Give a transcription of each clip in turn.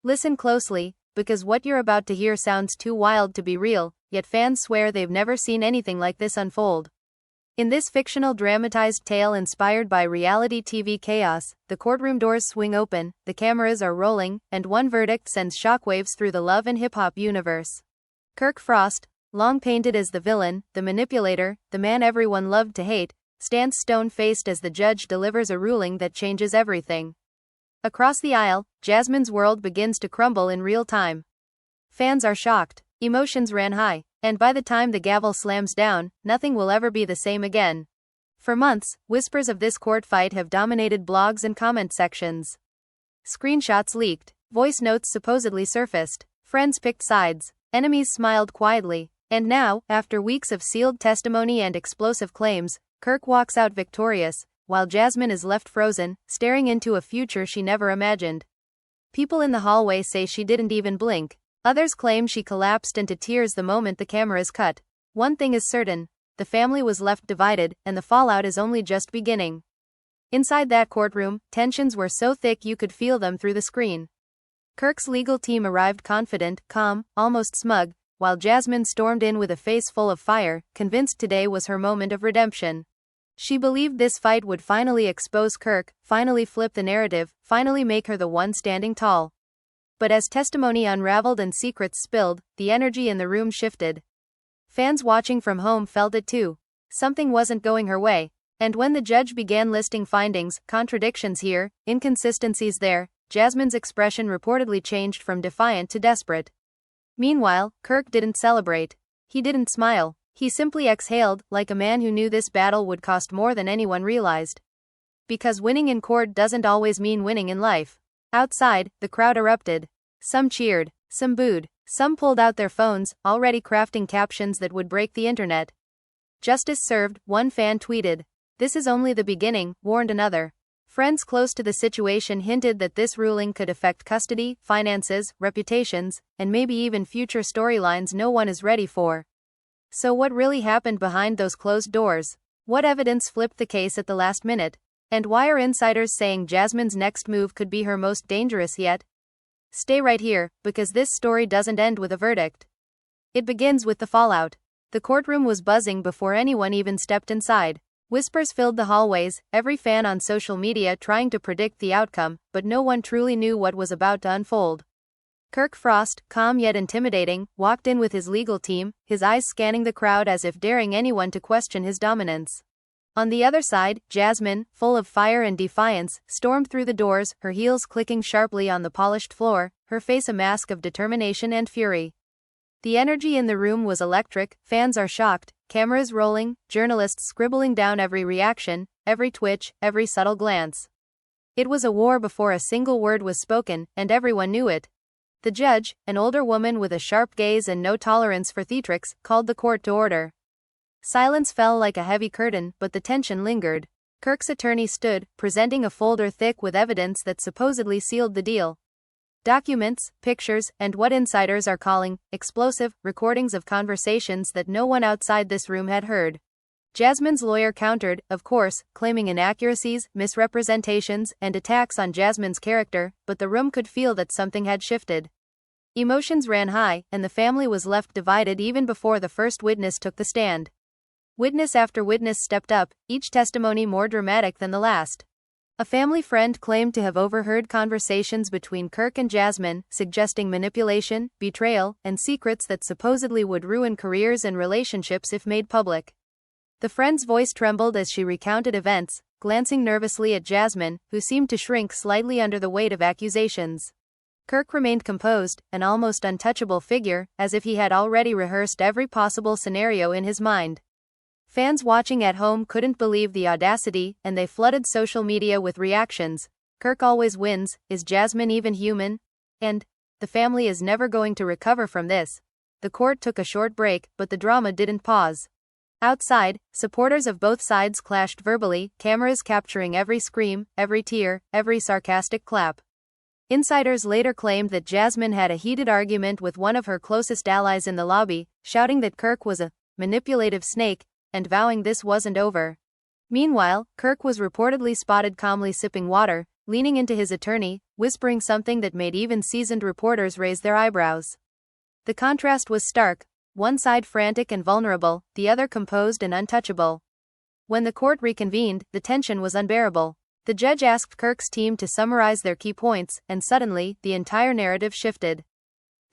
Listen closely, because what you're about to hear sounds too wild to be real, yet fans swear they've never seen anything like this unfold. In this fictional dramatized tale inspired by reality TV chaos, the courtroom doors swing open, the cameras are rolling, and one verdict sends shockwaves through the love and hip-hop universe. Kirk Frost, long painted as the villain, the manipulator, the man everyone loved to hate, stands stone-faced as the judge delivers a ruling that changes everything. Across the aisle, Jasmine's world begins to crumble in real time. Fans are shocked, emotions ran high, and by the time the gavel slams down, nothing will ever be the same again. For months, whispers of this court fight have dominated blogs and comment sections. Screenshots leaked, voice notes supposedly surfaced, friends picked sides, enemies smiled quietly, and now, after weeks of sealed testimony and explosive claims, Kirk walks out victorious, while Jasmine is left frozen, staring into a future she never imagined. People in the hallway say she didn't even blink. Others claim she collapsed into tears the moment the cameras cut. One thing is certain, the family was left divided, and the fallout is only just beginning. Inside that courtroom, tensions were so thick you could feel them through the screen. Kirk's legal team arrived confident, calm, almost smug, while Jasmine stormed in with a face full of fire, convinced today was her moment of redemption. She believed this fight would finally expose Kirk, finally flip the narrative, finally make her the one standing tall. But as testimony unraveled and secrets spilled, the energy in the room shifted. Fans watching from home felt it too. Something wasn't going her way. And when the judge began listing findings, contradictions here, inconsistencies there, Jasmine's expression reportedly changed from defiant to desperate. Meanwhile, Kirk didn't celebrate. He didn't smile. He simply exhaled, like a man who knew this battle would cost more than anyone realized. Because winning in court doesn't always mean winning in life. Outside, the crowd erupted. Some cheered, some booed, some pulled out their phones, already crafting captions that would break the internet. Justice served, one fan tweeted. This is only the beginning, warned another. Friends close to the situation hinted that this ruling could affect custody, finances, reputations, and maybe even future storylines no one is ready for. So what really happened behind those closed doors? What evidence flipped the case at the last minute? And why are insiders saying Jasmine's next move could be her most dangerous yet? Stay right here, because this story doesn't end with a verdict. It begins with the fallout. The courtroom was buzzing before anyone even stepped inside. Whispers filled the hallways, every fan on social media trying to predict the outcome, but no one truly knew what was about to unfold. Kirk Frost, calm yet intimidating, walked in with his legal team, his eyes scanning the crowd as if daring anyone to question his dominance. On the other side, Jasmine, full of fire and defiance, stormed through the doors, her heels clicking sharply on the polished floor, her face a mask of determination and fury. The energy in the room was electric, fans are shocked, cameras rolling, journalists scribbling down every reaction, every twitch, every subtle glance. It was a war before a single word was spoken, and everyone knew it. The judge, an older woman with a sharp gaze and no tolerance for theatrics, called the court to order. Silence fell like a heavy curtain, but the tension lingered. Kirk's attorney stood, presenting a folder thick with evidence that supposedly sealed the deal. Documents, pictures, and what insiders are calling explosive recordings of conversations that no one outside this room had heard. Jasmine's lawyer countered, of course, claiming inaccuracies, misrepresentations, and attacks on Jasmine's character, but the room could feel that something had shifted. Emotions ran high, and the family was left divided even before the first witness took the stand. Witness after witness stepped up, each testimony more dramatic than the last. A family friend claimed to have overheard conversations between Kirk and Jasmine, suggesting manipulation, betrayal, and secrets that supposedly would ruin careers and relationships if made public. The friend's voice trembled as she recounted events, glancing nervously at Jasmine, who seemed to shrink slightly under the weight of accusations. Kirk remained composed, an almost untouchable figure, as if he had already rehearsed every possible scenario in his mind. Fans watching at home couldn't believe the audacity, and they flooded social media with reactions. Kirk always wins, is Jasmine even human? And, the family is never going to recover from this. The court took a short break, but the drama didn't pause. Outside, supporters of both sides clashed verbally, cameras capturing every scream, every tear, every sarcastic clap. Insiders later claimed that Jasmine had a heated argument with one of her closest allies in the lobby, shouting that Kirk was a manipulative snake, and vowing this wasn't over. Meanwhile, Kirk was reportedly spotted calmly sipping water, leaning into his attorney, whispering something that made even seasoned reporters raise their eyebrows. The contrast was stark, one side frantic and vulnerable, the other composed and untouchable. When the court reconvened, the tension was unbearable. The judge asked Kirk's team to summarize their key points, and suddenly, the entire narrative shifted.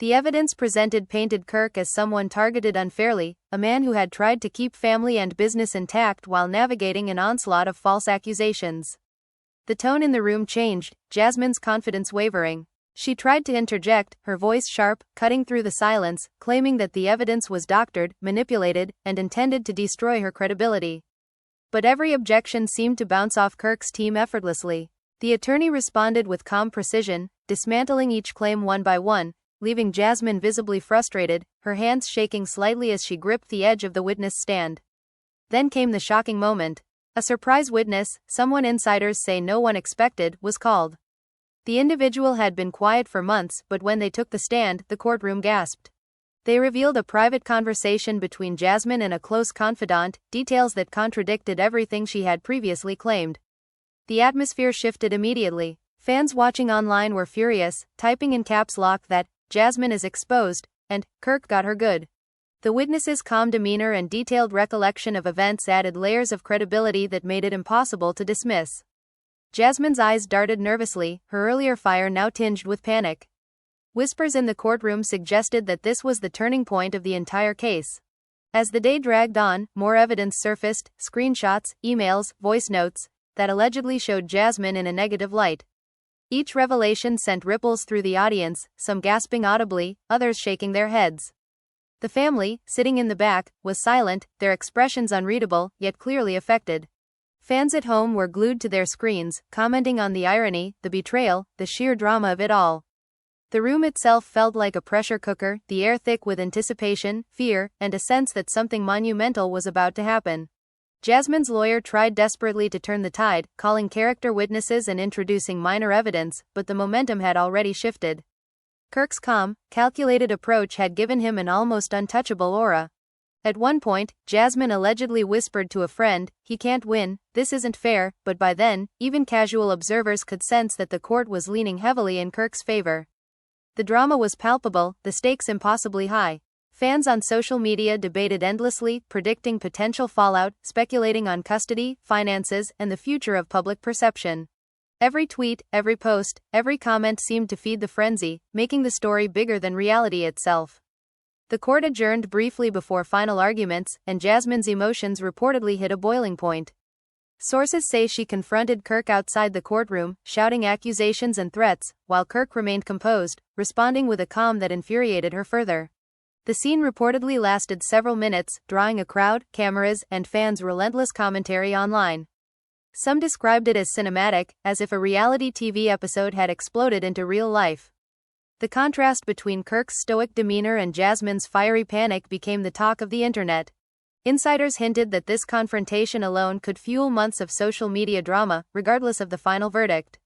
The evidence presented painted Kirk as someone targeted unfairly, a man who had tried to keep family and business intact while navigating an onslaught of false accusations. The tone in the room changed, Jasmine's confidence wavering. She tried to interject, her voice sharp, cutting through the silence, claiming that the evidence was doctored, manipulated, and intended to destroy her credibility. But every objection seemed to bounce off Kirk's team effortlessly. The attorney responded with calm precision, dismantling each claim one by one, leaving Jasmine visibly frustrated, her hands shaking slightly as she gripped the edge of the witness stand. Then came the shocking moment. A surprise witness, someone insiders say no one expected, was called. The individual had been quiet for months, but when they took the stand, the courtroom gasped. They revealed a private conversation between Jasmine and a close confidant, details that contradicted everything she had previously claimed. The atmosphere shifted immediately. Fans watching online were furious, typing in caps lock that, "Jasmine is exposed," and, "Kirk got her good." The witness's calm demeanor and detailed recollection of events added layers of credibility that made it impossible to dismiss. Jasmine's eyes darted nervously, her earlier fire now tinged with panic. Whispers in the courtroom suggested that this was the turning point of the entire case. As the day dragged on, more evidence surfaced, screenshots, emails, voice notes, that allegedly showed Jasmine in a negative light. Each revelation sent ripples through the audience, some gasping audibly, others shaking their heads. The family, sitting in the back, was silent, their expressions unreadable, yet clearly affected. Fans at home were glued to their screens, commenting on the irony, the betrayal, the sheer drama of it all. The room itself felt like a pressure cooker, the air thick with anticipation, fear, and a sense that something monumental was about to happen. Jasmine's lawyer tried desperately to turn the tide, calling character witnesses and introducing minor evidence, but the momentum had already shifted. Kirk's calm, calculated approach had given him an almost untouchable aura. At one point, Jasmine allegedly whispered to a friend, "He can't win, this isn't fair," but by then, even casual observers could sense that the court was leaning heavily in Kirk's favor. The drama was palpable, the stakes impossibly high. Fans on social media debated endlessly, predicting potential fallout, speculating on custody, finances, and the future of public perception. Every tweet, every post, every comment seemed to feed the frenzy, making the story bigger than reality itself. The court adjourned briefly before final arguments, and Jasmine's emotions reportedly hit a boiling point. Sources say she confronted Kirk outside the courtroom, shouting accusations and threats, while Kirk remained composed, responding with a calm that infuriated her further. The scene reportedly lasted several minutes, drawing a crowd, cameras, and fans' relentless commentary online. Some described it as cinematic, as if a reality TV episode had exploded into real life. The contrast between Kirk's stoic demeanor and Jasmine's fiery panic became the talk of the internet. Insiders hinted that this confrontation alone could fuel months of social media drama, regardless of the final verdict.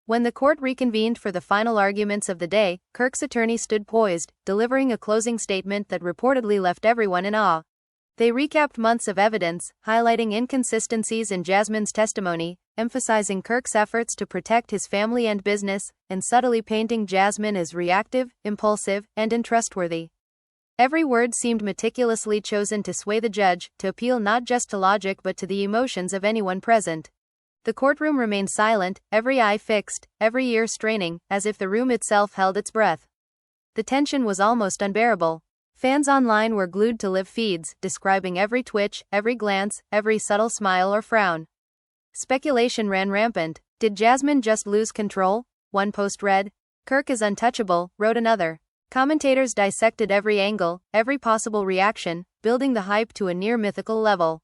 When the court reconvened for the final arguments of the day, Kirk's attorney stood poised, delivering a closing statement that reportedly left everyone in awe. They recapped months of evidence, highlighting inconsistencies in Jasmine's testimony, emphasizing Kirk's efforts to protect his family and business, and subtly painting Jasmine as reactive, impulsive, and untrustworthy. Every word seemed meticulously chosen to sway the judge, to appeal not just to logic but to the emotions of anyone present. The courtroom remained silent, every eye fixed, every ear straining, as if the room itself held its breath. The tension was almost unbearable. Fans online were glued to live feeds, describing every twitch, every glance, every subtle smile or frown. Speculation ran rampant. Did Jasmine just lose control? One post read. "Kirk is untouchable," wrote another. Commentators dissected every angle, every possible reaction, building the hype to a near mythical level.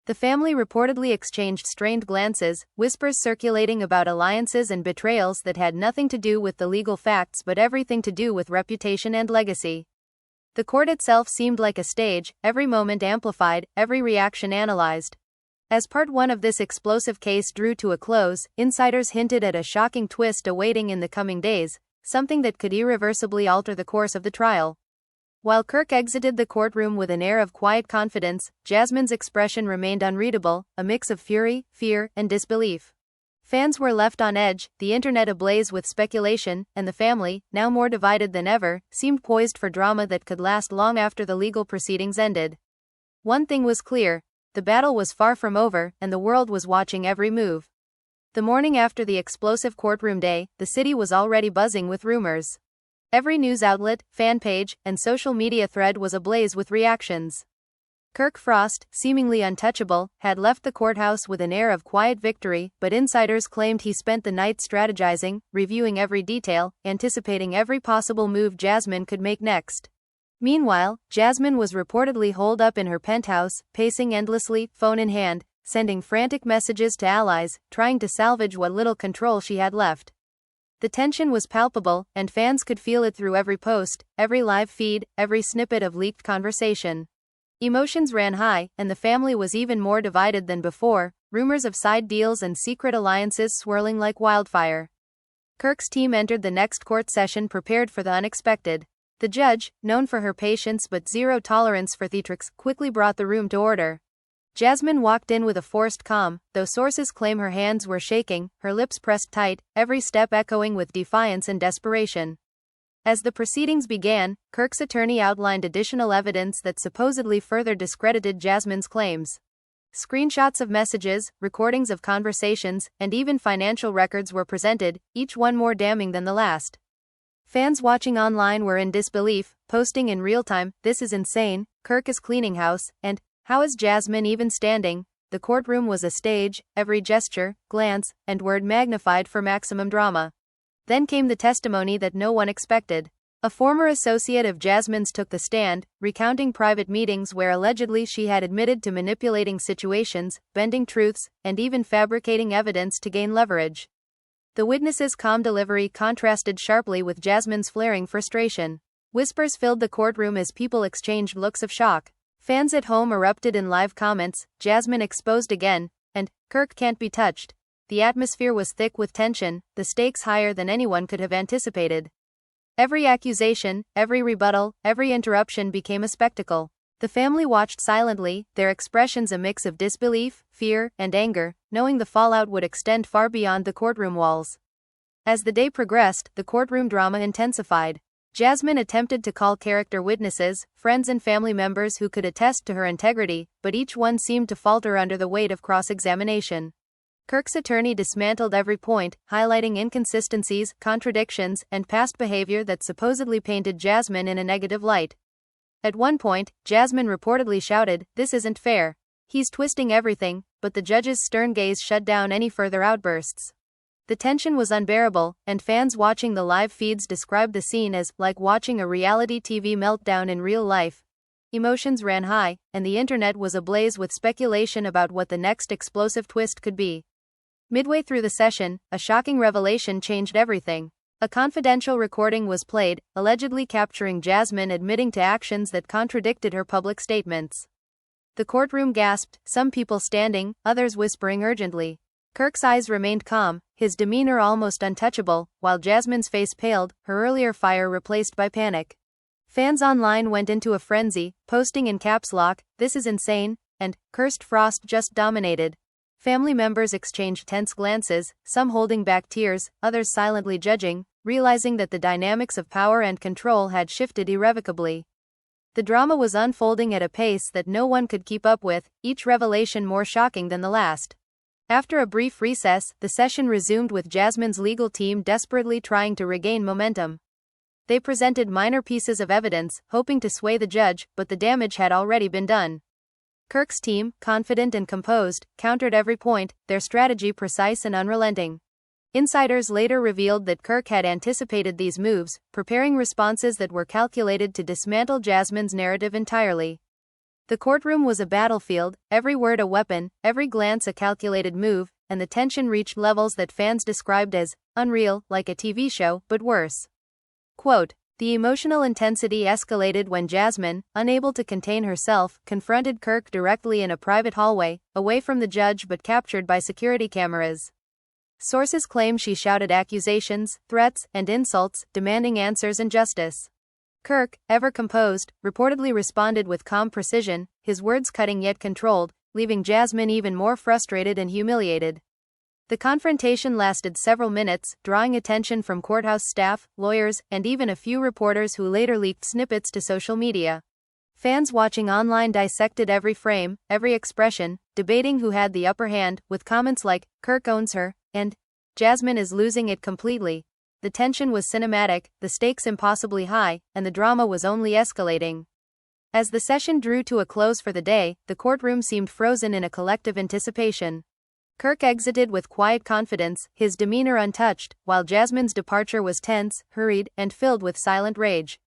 The family reportedly exchanged strained glances, whispers circulating about alliances and betrayals that had nothing to do with the legal facts but everything to do with reputation and legacy. The court itself seemed like a stage, every moment amplified, every reaction analyzed. As part one of this explosive case drew to a close, insiders hinted at a shocking twist awaiting in the coming days, something that could irreversibly alter the course of the trial. While Kirk exited the courtroom with an air of quiet confidence, Jasmine's expression remained unreadable, a mix of fury, fear, and disbelief. Fans were left on edge, the internet ablaze with speculation, and the family, now more divided than ever, seemed poised for drama that could last long after the legal proceedings ended. One thing was clear: the battle was far from over, and the world was watching every move. The morning after the explosive courtroom day, the city was already buzzing with rumors. Every news outlet, fan page, and social media thread was ablaze with reactions. Kirk Frost, seemingly untouchable, had left the courthouse with an air of quiet victory, but insiders claimed he spent the night strategizing, reviewing every detail, anticipating every possible move Jasmine could make next. Meanwhile, Jasmine was reportedly holed up in her penthouse, pacing endlessly, phone in hand, sending frantic messages to allies, trying to salvage what little control she had left. The tension was palpable, and fans could feel it through every post, every live feed, every snippet of leaked conversation. Emotions ran high, and the family was even more divided than before, rumors of side deals and secret alliances swirling like wildfire. Kirk's team entered the next court session prepared for the unexpected. The judge, known for her patience but zero tolerance for theatrics, quickly brought the room to order. Jasmine walked in with a forced calm, though sources claim her hands were shaking, her lips pressed tight, every step echoing with defiance and desperation. As the proceedings began, Kirk's attorney outlined additional evidence that supposedly further discredited Jasmine's claims. Screenshots of messages, recordings of conversations, and even financial records were presented, each one more damning than the last. Fans watching online were in disbelief, posting in real time, "This is insane, Kirk is cleaning house," and "How is Jasmine even standing?" The courtroom was a stage, every gesture, glance, and word magnified for maximum drama. Then came the testimony that no one expected. A former associate of Jasmine's took the stand, recounting private meetings where allegedly she had admitted to manipulating situations, bending truths, and even fabricating evidence to gain leverage. The witness's calm delivery contrasted sharply with Jasmine's flaring frustration. Whispers filled the courtroom as people exchanged looks of shock. Fans at home erupted in live comments, "Jasmine exposed again," and "Kirk can't be touched." The atmosphere was thick with tension, the stakes higher than anyone could have anticipated. Every accusation, every rebuttal, every interruption became a spectacle. The family watched silently, their expressions a mix of disbelief, fear, and anger, knowing the fallout would extend far beyond the courtroom walls. As the day progressed, the courtroom drama intensified. Jasmine attempted to call character witnesses, friends and family members who could attest to her integrity, but each one seemed to falter under the weight of cross-examination. Kirk's attorney dismantled every point, highlighting inconsistencies, contradictions, and past behavior that supposedly painted Jasmine in a negative light. At one point, Jasmine reportedly shouted, "This isn't fair. He's twisting everything," but the judge's stern gaze shut down any further outbursts. The tension was unbearable, and fans watching the live feeds described the scene as like watching a reality TV meltdown in real life. Emotions ran high, and the internet was ablaze with speculation about what the next explosive twist could be. Midway through the session, a shocking revelation changed everything. A confidential recording was played, allegedly capturing Jasmine admitting to actions that contradicted her public statements. The courtroom gasped, some people standing, others whispering urgently. Kirk's eyes remained calm, his demeanor almost untouchable, while Jasmine's face paled, her earlier fire replaced by panic. Fans online went into a frenzy, posting in caps lock, "This is insane," and "Cursed Frost just dominated." Family members exchanged tense glances, some holding back tears, others silently judging, realizing that the dynamics of power and control had shifted irrevocably. The drama was unfolding at a pace that no one could keep up with, each revelation more shocking than the last. After a brief recess, the session resumed with Jasmine's legal team desperately trying to regain momentum. They presented minor pieces of evidence, hoping to sway the judge, but the damage had already been done. Kirk's team, confident and composed, countered every point, their strategy precise and unrelenting. Insiders later revealed that Kirk had anticipated these moves, preparing responses that were calculated to dismantle Jasmine's narrative entirely. The courtroom was a battlefield, every word a weapon, every glance a calculated move, and the tension reached levels that fans described as unreal, like a TV show, but worse. Quote, "The emotional intensity escalated when Jasmine, unable to contain herself, confronted Kirk directly in a private hallway, away from the judge but captured by security cameras. Sources claim she shouted accusations, threats, and insults, demanding answers and justice. Kirk, ever composed, reportedly responded with calm precision, his words cutting yet controlled, leaving Jasmine even more frustrated and humiliated. The confrontation lasted several minutes, drawing attention from courthouse staff, lawyers, and even a few reporters who later leaked snippets to social media. Fans watching online dissected every frame, every expression, debating who had the upper hand, with comments like, "Kirk owns her," and "Jasmine is losing it completely." The tension was cinematic, the stakes impossibly high, and the drama was only escalating. As the session drew to a close for the day, the courtroom seemed frozen in a collective anticipation. Kirk exited with quiet confidence, his demeanor untouched, while Jasmine's departure was tense, hurried, and filled with silent rage.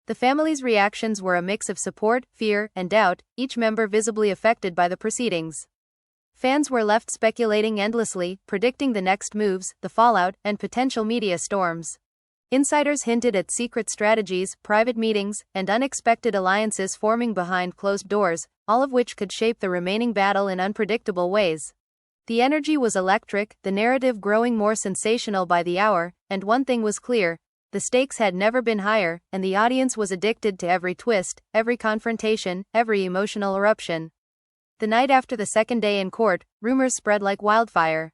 The family's reactions were a mix of support, fear, and doubt, each member visibly affected by the proceedings. Fans were left speculating endlessly, predicting the next moves, the fallout, and potential media storms. Insiders hinted at secret strategies, private meetings, and unexpected alliances forming behind closed doors, all of which could shape the remaining battle in unpredictable ways. The energy was electric, the narrative growing more sensational by the hour, and one thing was clear: the stakes had never been higher, and the audience was addicted to every twist, every confrontation, every emotional eruption. The night after the second day in court, rumors spread like wildfire.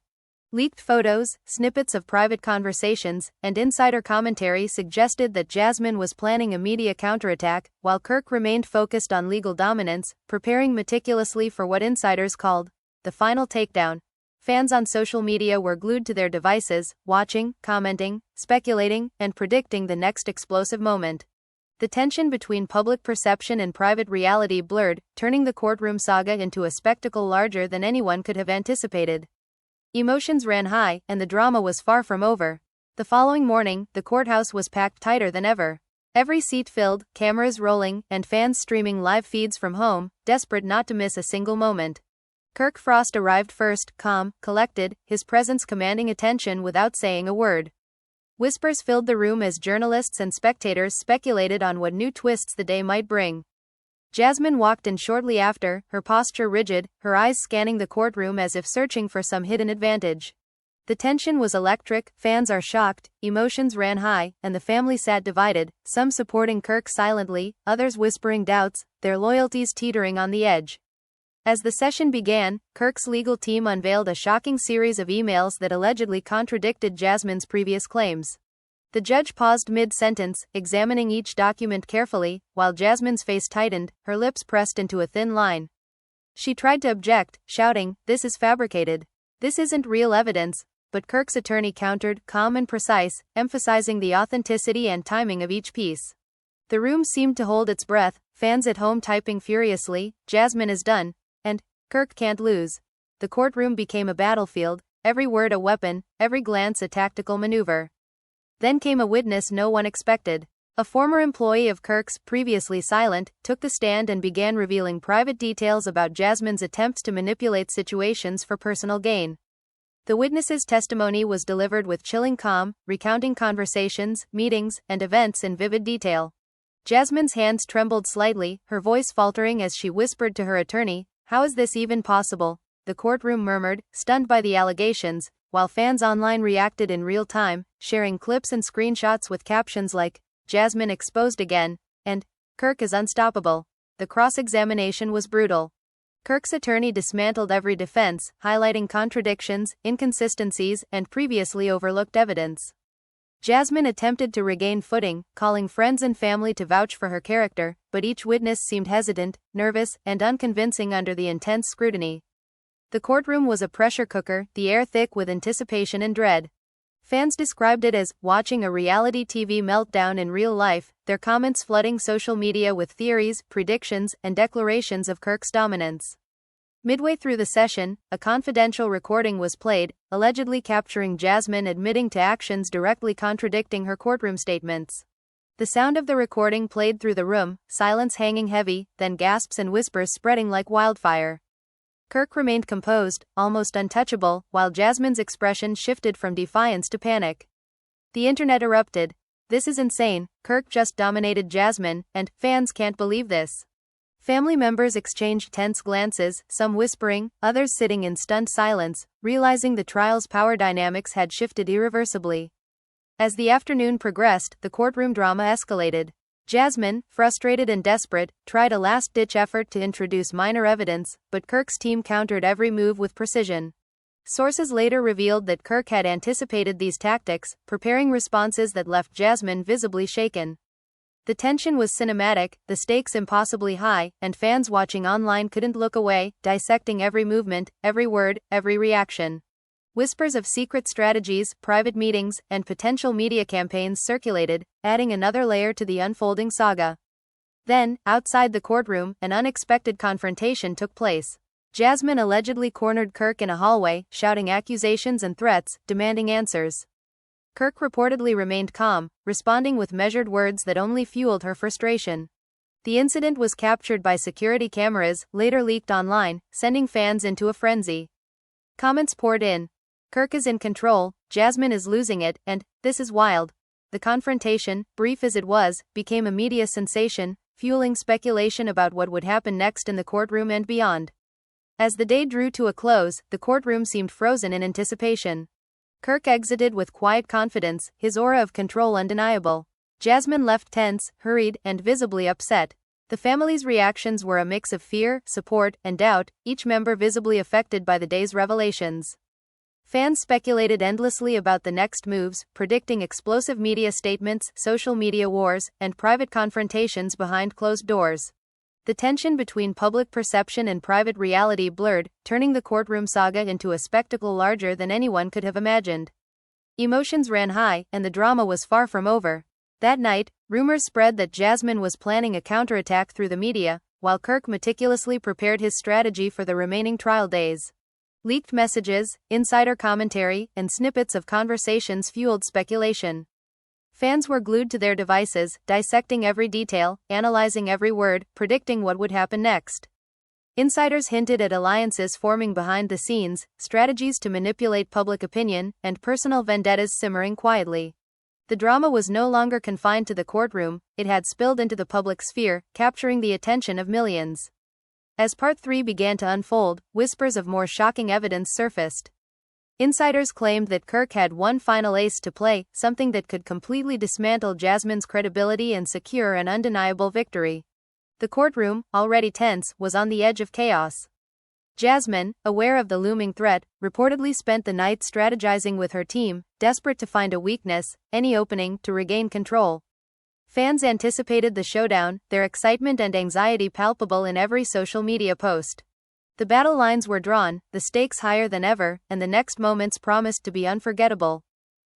Leaked photos, snippets of private conversations, and insider commentary suggested that Jasmine was planning a media counterattack, while Kirk remained focused on legal dominance, preparing meticulously for what insiders called the final takedown. Fans on social media were glued to their devices, watching, commenting, speculating, and predicting the next explosive moment. The tension between public perception and private reality blurred, turning the courtroom saga into a spectacle larger than anyone could have anticipated. Emotions ran high, and the drama was far from over. The following morning, the courthouse was packed tighter than ever. Every seat filled, cameras rolling, and fans streaming live feeds from home, desperate not to miss a single moment. Kirk Frost arrived first, calm, collected, his presence commanding attention without saying a word. Whispers filled the room as journalists and spectators speculated on what new twists the day might bring. Jasmine walked in shortly after, her posture rigid, her eyes scanning the courtroom as if searching for some hidden advantage. The tension was electric, fans are shocked, emotions ran high, and the family sat divided, some supporting Kirk silently, others whispering doubts, their loyalties teetering on the edge. As the session began, Kirk's legal team unveiled a shocking series of emails that allegedly contradicted Jasmine's previous claims. The judge paused mid-sentence, examining each document carefully, while Jasmine's face tightened, her lips pressed into a thin line. She tried to object, shouting, "This is fabricated. This isn't real evidence," but Kirk's attorney countered, calm and precise, emphasizing the authenticity and timing of each piece. The room seemed to hold its breath, fans at home typing furiously, "Jasmine is done," and "Kirk can't lose." The courtroom became a battlefield, every word a weapon, every glance a tactical maneuver. Then came a witness no one expected. A former employee of Kirk's, previously silent, took the stand and began revealing private details about Jasmine's attempts to manipulate situations for personal gain. The witness's testimony was delivered with chilling calm, recounting conversations, meetings, and events in vivid detail. Jasmine's hands trembled slightly, her voice faltering as she whispered to her attorney, "How is this even possible?" The courtroom murmured, stunned by the allegations, while fans online reacted in real time, sharing clips and screenshots with captions like, "Jasmine exposed again," and "Kirk is unstoppable." The cross-examination was brutal. Kirk's attorney dismantled every defense, highlighting contradictions, inconsistencies, and previously overlooked evidence. Jasmine attempted to regain footing, calling friends and family to vouch for her character, but each witness seemed hesitant, nervous, and unconvincing under the intense scrutiny. The courtroom was a pressure cooker, the air thick with anticipation and dread. Fans described it as watching a reality TV meltdown in real life, their comments flooding social media with theories, predictions, and declarations of Kirk's dominance. Midway through the session, a confidential recording was played, allegedly capturing Jasmine admitting to actions directly contradicting her courtroom statements. The sound of the recording played through the room, silence hanging heavy, then gasps and whispers spreading like wildfire. Kirk remained composed, almost untouchable, while Jasmine's expression shifted from defiance to panic. The internet erupted. "This is insane, Kirk just dominated Jasmine," and "Fans can't believe this." Family members exchanged tense glances, some whispering, others sitting in stunned silence, realizing the trial's power dynamics had shifted irreversibly. As the afternoon progressed, the courtroom drama escalated. Jasmine, frustrated and desperate, tried a last-ditch effort to introduce minor evidence, but Kirk's team countered every move with precision. Sources later revealed that Kirk had anticipated these tactics, preparing responses that left Jasmine visibly shaken. The tension was cinematic, the stakes impossibly high, and fans watching online couldn't look away, dissecting every movement, every word, every reaction. Whispers of secret strategies, private meetings, and potential media campaigns circulated, adding another layer to the unfolding saga. Then, outside the courtroom, an unexpected confrontation took place. Jasmine allegedly cornered Kirk in a hallway, shouting accusations and threats, demanding answers. Kirk reportedly remained calm, responding with measured words that only fueled her frustration. The incident was captured by security cameras, later leaked online, sending fans into a frenzy. Comments poured in. Kirk is in control, Jasmine is losing it, and, this is wild. The confrontation, brief as it was, became a media sensation, fueling speculation about what would happen next in the courtroom and beyond. As the day drew to a close, the courtroom seemed frozen in anticipation. Kirk exited with quiet confidence, his aura of control undeniable. Jasmine left tense, hurried, and visibly upset. The family's reactions were a mix of fear, support, and doubt, each member visibly affected by the day's revelations. Fans speculated endlessly about the next moves, predicting explosive media statements, social media wars, and private confrontations behind closed doors. The tension between public perception and private reality blurred, turning the courtroom saga into a spectacle larger than anyone could have imagined. Emotions ran high, and the drama was far from over. That night, rumors spread that Jasmine was planning a counterattack through the media, while Kirk meticulously prepared his strategy for the remaining trial days. Leaked messages, insider commentary, and snippets of conversations fueled speculation. Fans were glued to their devices, dissecting every detail, analyzing every word, predicting what would happen next. Insiders hinted at alliances forming behind the scenes, strategies to manipulate public opinion, and personal vendettas simmering quietly. The drama was no longer confined to the courtroom, it had spilled into the public sphere, capturing the attention of millions. As Part 3 began to unfold, whispers of more shocking evidence surfaced. Insiders claimed that Kirk had one final ace to play, something that could completely dismantle Jasmine's credibility and secure an undeniable victory. The courtroom, already tense, was on the edge of chaos. Jasmine, aware of the looming threat, reportedly spent the night strategizing with her team, desperate to find a weakness, any opening, to regain control. Fans anticipated the showdown, their excitement and anxiety palpable in every social media post. The battle lines were drawn, the stakes higher than ever, and the next moments promised to be unforgettable.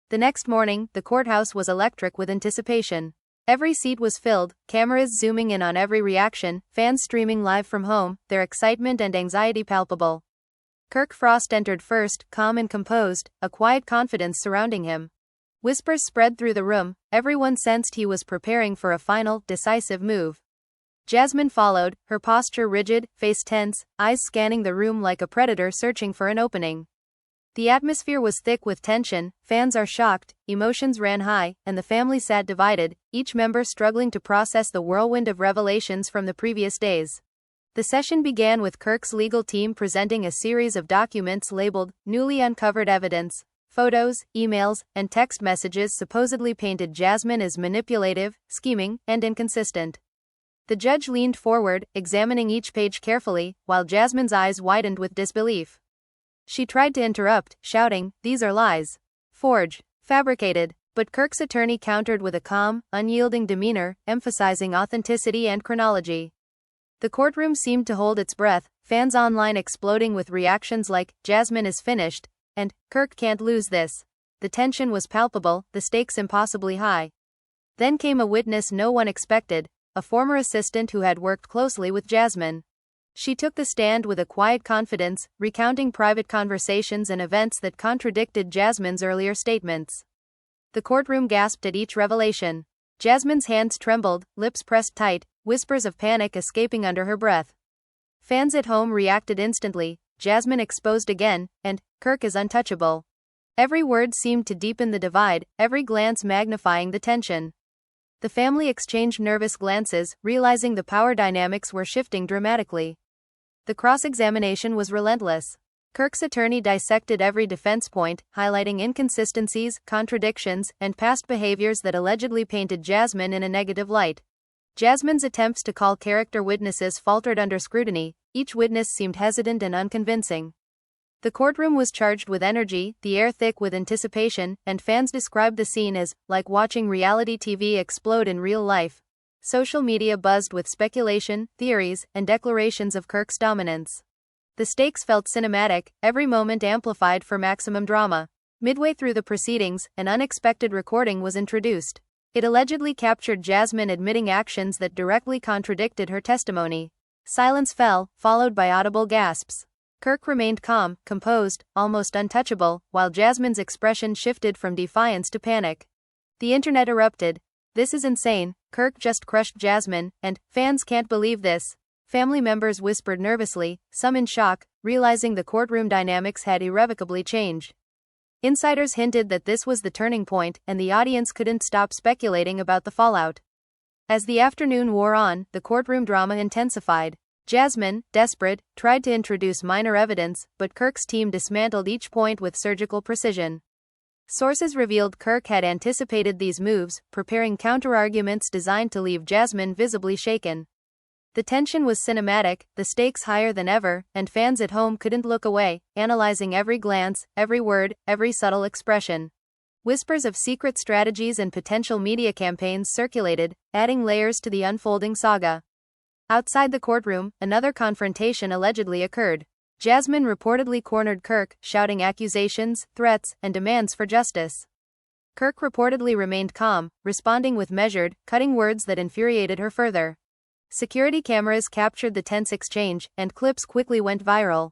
The next morning, the courthouse was electric with anticipation. Every seat was filled, cameras zooming in on every reaction, fans streaming live from home, their excitement and anxiety palpable. Kirk Frost entered first, calm and composed, a quiet confidence surrounding him. Whispers spread through the room, everyone sensed he was preparing for a final, decisive move. Jasmine followed, her posture rigid, face tense, eyes scanning the room like a predator searching for an opening. The atmosphere was thick with tension, fans are shocked, emotions ran high, and the family sat divided, each member struggling to process the whirlwind of revelations from the previous days. The session began with Kirk's legal team presenting a series of documents labeled, newly uncovered evidence. Photos, emails, and text messages supposedly painted Jasmine as manipulative, scheming, and inconsistent. The judge leaned forward, examining each page carefully, while Jasmine's eyes widened with disbelief. She tried to interrupt, shouting, "These are lies. Forged. Fabricated." But Kirk's attorney countered with a calm, unyielding demeanor, emphasizing authenticity and chronology. The courtroom seemed to hold its breath, fans online exploding with reactions like, "Jasmine is finished," and, "Kirk can't lose this." The tension was palpable, the stakes impossibly high. Then came a witness no one expected, a former assistant who had worked closely with Jasmine. She took the stand with a quiet confidence, recounting private conversations and events that contradicted Jasmine's earlier statements. The courtroom gasped at each revelation. Jasmine's hands trembled, lips pressed tight, whispers of panic escaping under her breath. Fans at home reacted instantly, "Jasmine exposed again," and "Kirk is untouchable." Every word seemed to deepen the divide, every glance magnifying the tension. The family exchanged nervous glances, realizing the power dynamics were shifting dramatically. The cross-examination was relentless. Kirk's attorney dissected every defense point, highlighting inconsistencies, contradictions, and past behaviors that allegedly painted Jasmine in a negative light. Jasmine's attempts to call character witnesses faltered under scrutiny, each witness seemed hesitant and unconvincing. The courtroom was charged with energy, the air thick with anticipation, and fans described the scene as like watching reality TV explode in real life. Social media buzzed with speculation, theories, and declarations of Kirk's dominance. The stakes felt cinematic, every moment amplified for maximum drama. Midway through the proceedings, an unexpected recording was introduced. It allegedly captured Jasmine admitting actions that directly contradicted her testimony. Silence fell, followed by audible gasps. Kirk remained calm, composed, almost untouchable, while Jasmine's expression shifted from defiance to panic. The internet erupted. "This is insane, Kirk just crushed Jasmine," and "fans can't believe this." Family members whispered nervously, some in shock, realizing the courtroom dynamics had irrevocably changed. Insiders hinted that this was the turning point, and the audience couldn't stop speculating about the fallout. As the afternoon wore on, the courtroom drama intensified. Jasmine, desperate, tried to introduce minor evidence, but Kirk's team dismantled each point with surgical precision. Sources revealed Kirk had anticipated these moves, preparing counterarguments designed to leave Jasmine visibly shaken. The tension was cinematic, the stakes higher than ever, and fans at home couldn't look away, analyzing every glance, every word, every subtle expression. Whispers of secret strategies and potential media campaigns circulated, adding layers to the unfolding saga. Outside the courtroom, another confrontation allegedly occurred. Jasmine reportedly cornered Kirk, shouting accusations, threats, and demands for justice. Kirk reportedly remained calm, responding with measured, cutting words that infuriated her further. Security cameras captured the tense exchange, and clips quickly went viral.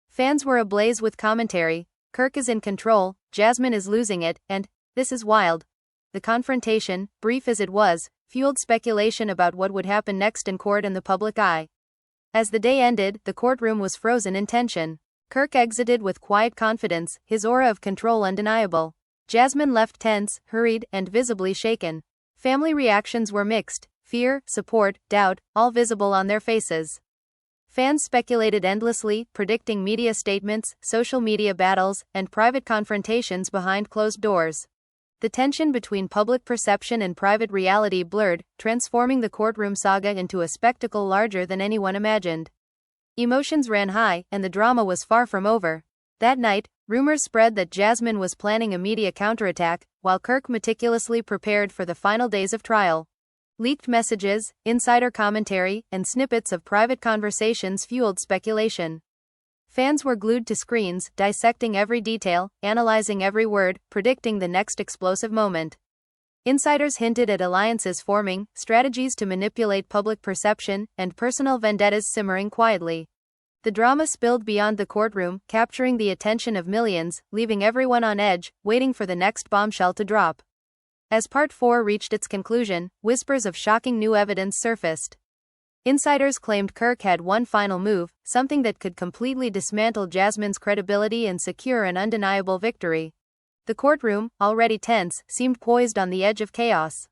Fans were ablaze with commentary. "Kirk is in control, Jasmine is losing it, and this is wild." The confrontation, brief as it was, fueled speculation about what would happen next in court and the public eye. As the day ended, the courtroom was frozen in tension. Kirk exited with quiet confidence, his aura of control undeniable. Jasmine left tense, hurried, and visibly shaken. Family reactions were mixed. Fear, support, doubt, all visible on their faces. Fans speculated endlessly, predicting media statements, social media battles, and private confrontations behind closed doors. The tension between public perception and private reality blurred, transforming the courtroom saga into a spectacle larger than anyone imagined. Emotions ran high, and the drama was far from over. That night, rumors spread that Jasmine was planning a media counterattack, while Kirk meticulously prepared for the final days of trial. Leaked messages, insider commentary, and snippets of private conversations fueled speculation. Fans were glued to screens, dissecting every detail, analyzing every word, predicting the next explosive moment. Insiders hinted at alliances forming, strategies to manipulate public perception, and personal vendettas simmering quietly. The drama spilled beyond the courtroom, capturing the attention of millions, leaving everyone on edge, waiting for the next bombshell to drop. As Part 4 reached its conclusion, whispers of shocking new evidence surfaced. Insiders claimed Kirk had one final move, something that could completely dismantle Jasmine's credibility and secure an undeniable victory. The courtroom, already tense, seemed poised on the edge of chaos.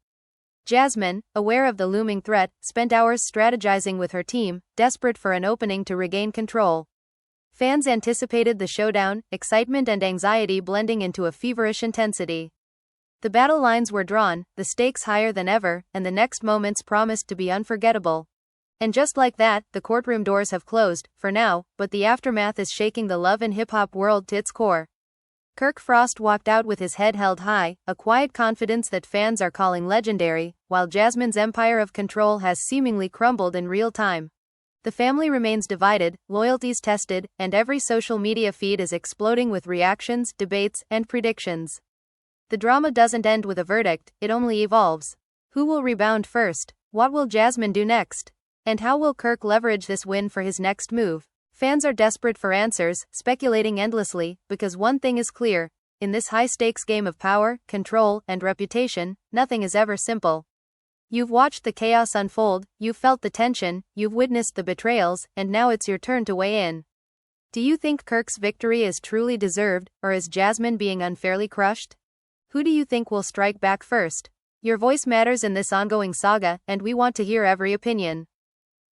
Jasmine, aware of the looming threat, spent hours strategizing with her team, desperate for an opening to regain control. Fans anticipated the showdown, excitement and anxiety blending into a feverish intensity. The battle lines were drawn, the stakes higher than ever, and the next moments promised to be unforgettable. And just like that, the courtroom doors have closed, for now, but the aftermath is shaking the love and hip-hop world to its core. Kirk Frost walked out with his head held high, a quiet confidence that fans are calling legendary, while Jasmine's empire of control has seemingly crumbled in real time. The family remains divided, loyalties tested, and every social media feed is exploding with reactions, debates, and predictions. The drama doesn't end with a verdict, it only evolves. Who will rebound first? What will Jasmine do next? And how will Kirk leverage this win for his next move? Fans are desperate for answers, speculating endlessly, because one thing is clear. In this high-stakes game of power, control, and reputation, nothing is ever simple. You've watched the chaos unfold, you've felt the tension, you've witnessed the betrayals, and now it's your turn to weigh in. Do you think Kirk's victory is truly deserved, or is Jasmine being unfairly crushed? Who do you think will strike back first? Your voice matters in this ongoing saga, and we want to hear every opinion.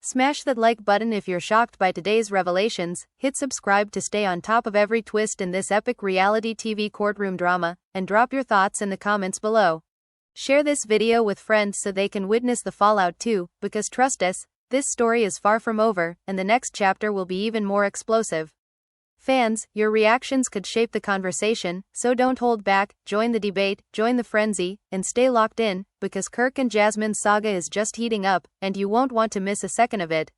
Smash that like button if you're shocked by today's revelations, hit subscribe to stay on top of every twist in this epic reality TV courtroom drama, and drop your thoughts in the comments below. Share this video with friends so they can witness the fallout too, because trust us, this story is far from over, and the next chapter will be even more explosive. Fans, your reactions could shape the conversation, so don't hold back, join the debate, join the frenzy, and stay locked in, because Kirk and Jasmine's saga is just heating up, and you won't want to miss a second of it.